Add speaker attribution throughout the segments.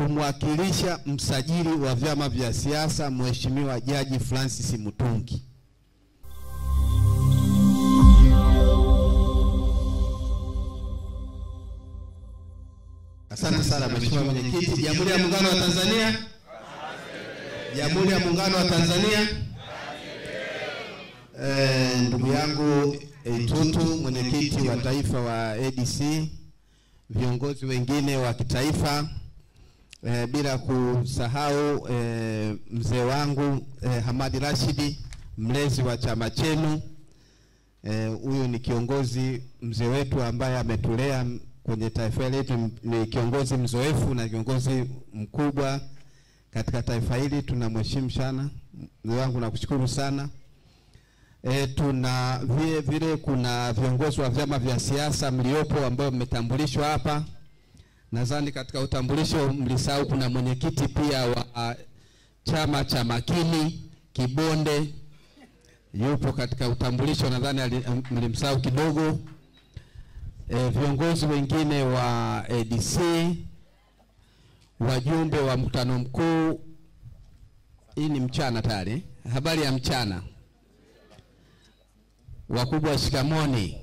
Speaker 1: kumwakilisha msajili wa vyama vya siasa Mheshimiwa Jaji Francis Mutungi. Asante sana Mheshimiwa Mwenyekiti. Jamhuri ya Muungano wa Tanzania. Jamhuri ya Muungano wa Tanzania. Ndugu yangu Tutu, mwenyekiti wa taifa wa ADC, viongozi wengine wa kitaifa, bila kusahau mzee wangu Hamadi Rashidi, mlezi wa chama chenu. Huyu ni kiongozi mzee wetu ambaye ametulea kwenye taifa letu, ni kiongozi mzoefu na kiongozi mkubwa katika taifa hili. Tunamheshimu sana mzee wangu, nakushukuru sana. Tuna vile kuna viongozi wa vyama vya siasa mliopo ambao mmetambulishwa hapa. Nadhani katika utambulisho mlisahau kuna mwenyekiti pia wa chama cha Makini Kibonde, yupo katika utambulisho, nadhani mlimsahau kidogo. Viongozi wengine wa ADC, wajumbe wa mkutano mkuu. Hii ni mchana tayari, habari ya mchana. Wakubwa shikamoni.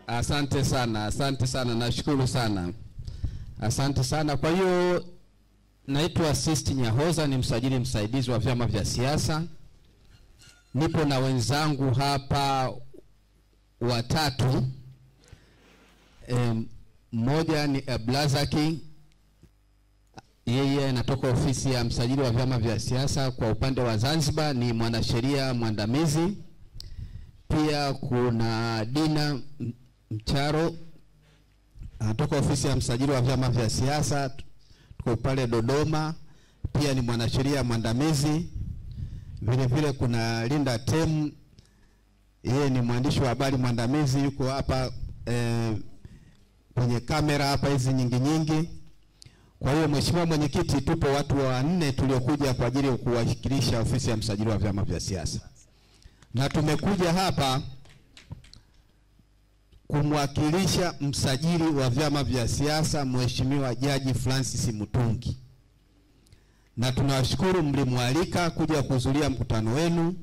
Speaker 1: Asante sana, nashukuru sana. Asante sana. Kwa hiyo naitwa Sisti Nyahoza, ni msajili msaidizi wa vyama vya siasa. Nipo na wenzangu hapa watatu. Mmoja ni Blazaki, yeye anatoka ofisi ya msajili wa vyama vya siasa kwa upande wa Zanzibar, ni mwanasheria mwandamizi. Pia kuna Dina Mcharo, anatoka ofisi ya msajili wa vyama vya siasa kwa pale Dodoma, pia ni mwanasheria mwandamizi. Vile kuna Linda Tem, yeye ni mwandishi wa habari mwandamizi, yuko hapa kwenye kamera hapa hizi nyingi. Kwa hiyo Mheshimiwa Mwenyekiti, tupo watu wanne tuliokuja kwa ajili ya kuwakilisha ofisi ya msajili wa vyama vya siasa. Na tumekuja hapa kumwakilisha msajili wa vyama vya siasa Mheshimiwa Jaji Francis Mutungi. Na tunawashukuru mlimwalika kuja kuhudhuria mkutano wenu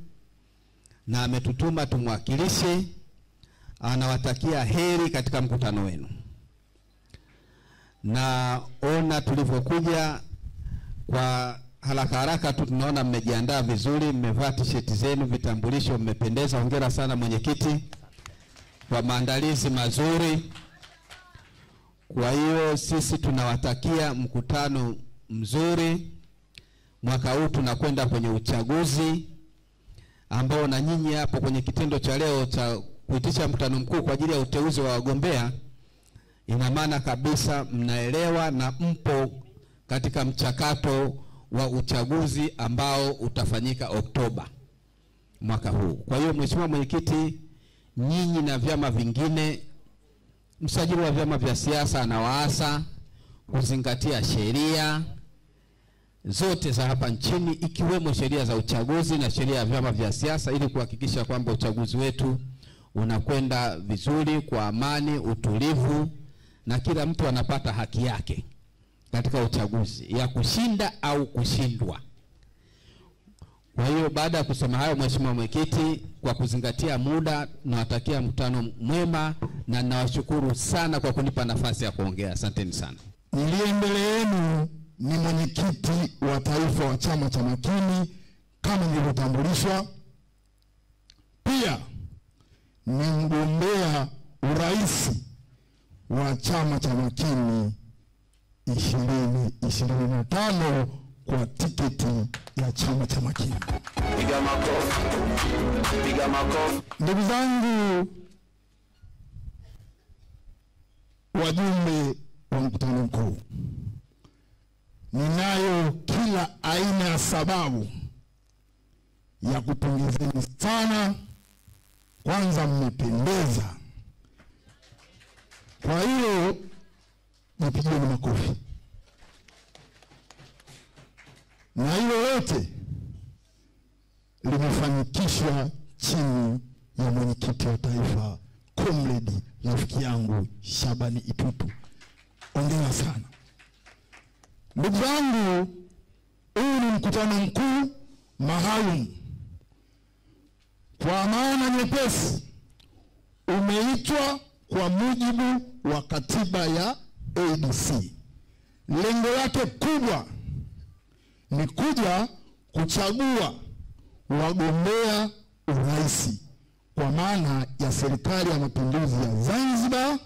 Speaker 1: na ametutuma tumwakilishe. Anawatakia heri katika mkutano wenu. Na ona tulivyokuja kwa haraka tu, tunaona mmejiandaa vizuri, mmevaa t-shirt zenu, vitambulisho, mmependeza. Hongera sana mwenyekiti kwa maandalizi mazuri. Kwa hiyo sisi tunawatakia mkutano mzuri. Mwaka huu tunakwenda kwenye uchaguzi ambao na nyinyi hapo kwenye kitendo cha leo cha kuitisha mkutano mkuu kwa ajili ya uteuzi wa wagombea, ina maana kabisa mnaelewa na mpo katika mchakato wa uchaguzi ambao utafanyika Oktoba mwaka huu. Kwa hiyo Mheshimiwa Mwenyekiti, nyinyi na vyama vingine, msajili wa vyama vya siasa anawaasa kuzingatia sheria zote za hapa nchini, ikiwemo sheria za uchaguzi na sheria ya vyama vya siasa, ili kuhakikisha kwamba uchaguzi wetu unakwenda vizuri kwa amani, utulivu, na kila mtu anapata haki yake katika uchaguzi ya kushinda au kushindwa. Kwa hiyo baada ya kusema hayo, Mheshimiwa Mwenyekiti, kwa kuzingatia muda, nawatakia mkutano mwema na nawashukuru sana kwa kunipa nafasi ya kuongea. Asanteni sana.
Speaker 2: Niliye mbele yenu ni mwenyekiti wa taifa wa chama cha Makini kama nilivyotambulishwa. Pia ni mgombea urais wa chama cha Makini 2025 kwa tiketi ya chama cha Makini. Piga makofi. Ndugu zangu wajumbe wa mkutano mkuu, ninayo kila aina ya sababu ya kupongezeni sana. Kwanza mmependeza, kwa hiyo nipigeni makofi. Na hilo yote limefanikishwa chini ya mwenyekiti wa taifa, comrade rafiki yangu Shabani Itutu. Hongera sana. Ndugu zangu, huu ni mkutano mkuu maalum. Kwa maana nyepesi, umeitwa kwa mujibu wa katiba ya ADC. Lengo lake kubwa ni kuja kuchagua wagombea urais kwa maana ya serikali ya mapinduzi ya Zanzibar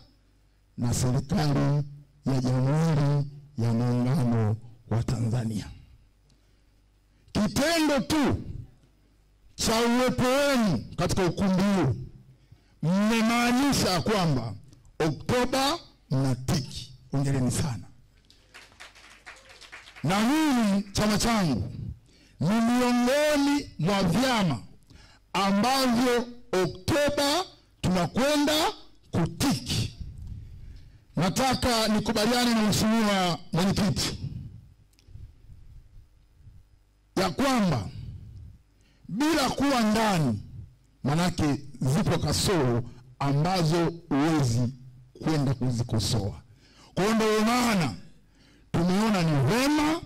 Speaker 2: na serikali ya Jamhuri ya Muungano wa Tanzania. Kitendo tu cha uwepo wenu katika ukumbi huu mmemaanisha kwamba Oktoba mnatiki. Hongereni sana. Na mimi chama changu ni miongoni mwa vyama ambavyo Oktoba tunakwenda kutiki. Nataka nikubaliane na mheshimiwa mwenyekiti ya kwamba bila kuwa ndani, manake zipo kasoro ambazo huwezi kwenda kuzikosoa. Kwa hiyo ndio maana tumeona ni vema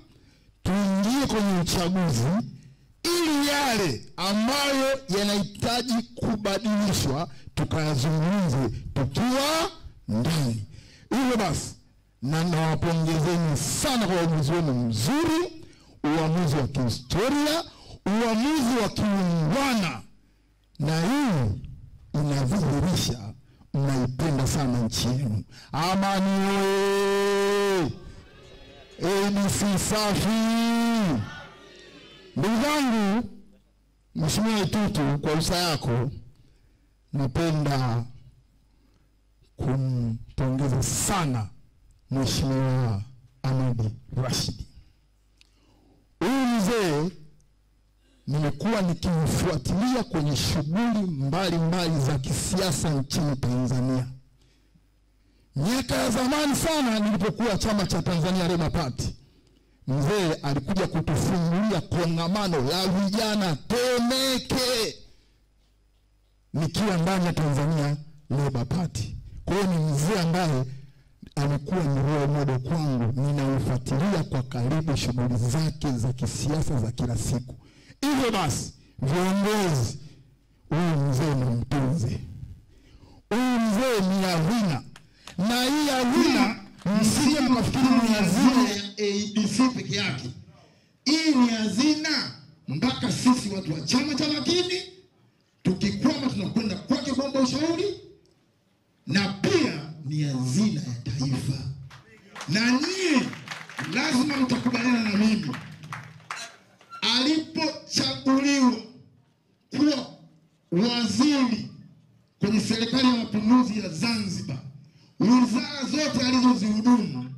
Speaker 2: tuingie kwenye uchaguzi ili yale ambayo yanahitaji kubadilishwa tukayazungumze tukiwa ndani. Hivyo basi, na nawapongezeni sana kwa uamuzi wenu mzuri, uamuzi wa kihistoria, uamuzi wa kiungwana, na hii inadhihirisha mnaipenda sana nchi yenu. Amani oye! ADC safi! Ndugu zangu, Mheshimiwa Itutu, kwa ruhusa yako napenda kumpongeza sana Mheshimiwa Ahmed Rashid. Huyu mzee nimekuwa nikimfuatilia kwenye shughuli mbalimbali za kisiasa nchini Tanzania. Miaka ya zamani sana nilipokuwa chama cha Tanzania Rema Party, mzee alikuja kutufungulia kongamano la vijana Temeke nikiwa ndani ya Tanzania Labour Party. Kwa hiyo ni mzee ambaye amekuwa ni role model kwangu, ninaufuatilia kwa karibu shughuli zake za kisiasa za kila siku. Hivyo basi, viongozi, huyu mzee ni mtunze. Huyu mzee ni hazina. Na hii hazina msije mkafikiri ni hazina ya ADC peke yake. Hii ni hazina mpaka sisi watu wa Chama cha Makini tukikwama tunakwenda kwake kuomba ushauri, na pia ni hazina ya taifa. Na nyie lazima mtakubaliana na mimi, alipochaguliwa kuwa waziri kwenye serikali ya mapinduzi ya Zanzibar, wizara zote alizozihudumu,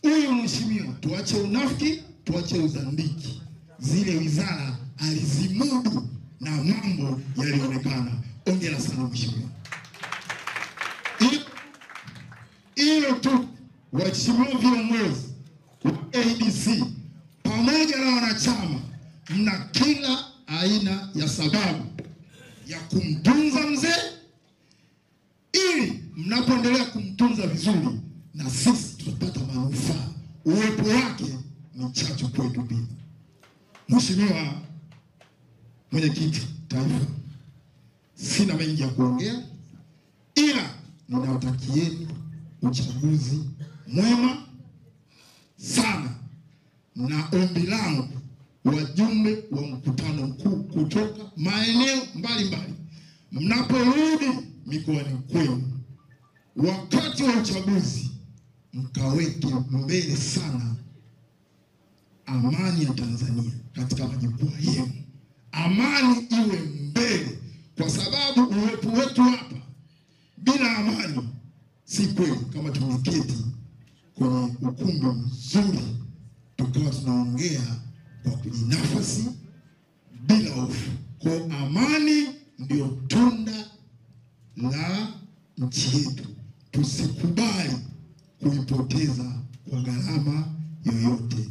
Speaker 2: huyu mheshimiwa, tuache unafiki, tuache uzandiki, zile wizara alizimudu na mambo yalionekana. Hongera sana mheshimiwa. Hilo tu, waheshimiwa viongozi wa ADC pamoja na wanachama, mna kila aina ya sababu ya kumtunza mzee, ili mnapoendelea kumtunza vizuri na sisi tutapata manufaa. Uwepo wake ni chachu kwetu pia. Mheshimiwa mwenyekiti taifa, sina mengi ya kuongea, ila ninawatakieni uchaguzi mwema sana, na ombi langu wajumbe wa mkutano mkuu kutoka maeneo mbalimbali, mnaporudi mikoani kwenu wakati wa uchaguzi, mkaweke mbele sana amani ya Tanzania katika majukwaa yenu. Amani iwe mbele, kwa sababu uwepo wetu hapa bila amani si kweli. Kama tumeketi kwenye ukumbi mzuri tukawa tunaongea kwa kujinafasi bila hofu, kwa amani ndio tunda la nchi yetu. Tusikubali kuipoteza kwa gharama yoyote.